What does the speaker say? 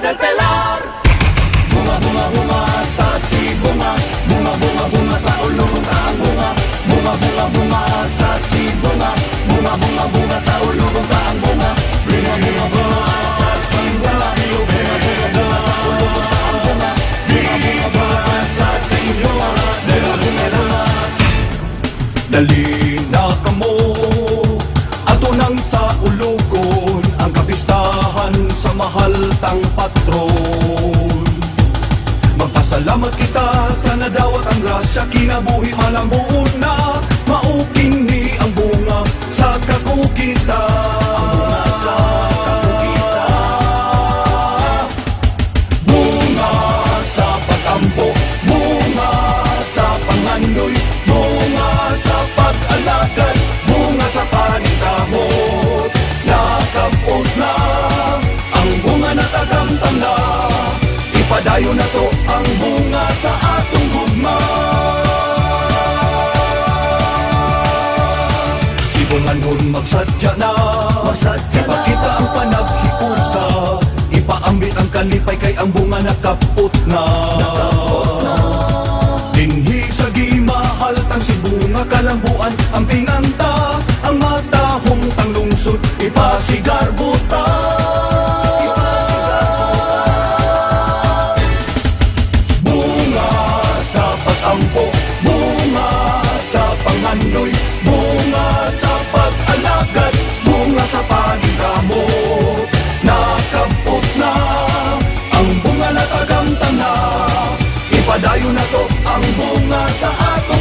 del telar. Bunga, bunga, bunga sa sibunga, bunga, bunga, bunga sa ulong ang bunga, bunga, bunga, bunga sa sibunga, bunga, bunga, bunga sa ulong ang bunga, bunga, bunga, bunga sa sibunga, bunga, bunga, bunga sa ulong ang bunga, bunga, bunga, bunga sa sibunga, bunga, bunga, bunga. Dali na kamo ato nang sa ulugon ang kapistahan sa mahal tang patron. Magpasalamat kita sa nadawat ang grasya, kinabuhi malambuon na mauking ni ang bunga sa kakukita. Bunga sa patambo, bunga sa panganoy, bunga sa pag-alagad, bunga sa panikamot. Nakapot na ang bunga na tagamtam na, ipadayo na to ang bunga sa atong gugma. Sibunganon magsadya na, ipakita ang panaghiusa, ipaambit ang kalipay kay ang bunga nakapot na. Dinhi sa gimahal tang sibunga kalambuan ang pinganta, ang matahong tang lungsod ipasigar buta. Bunga sa patampo, bunga sa panganoy, bunga sa pag-alagad, bunga sa panikamot. Nakapot na ang bunga na tagamtam na, ipadayo na to ang bunga sa ato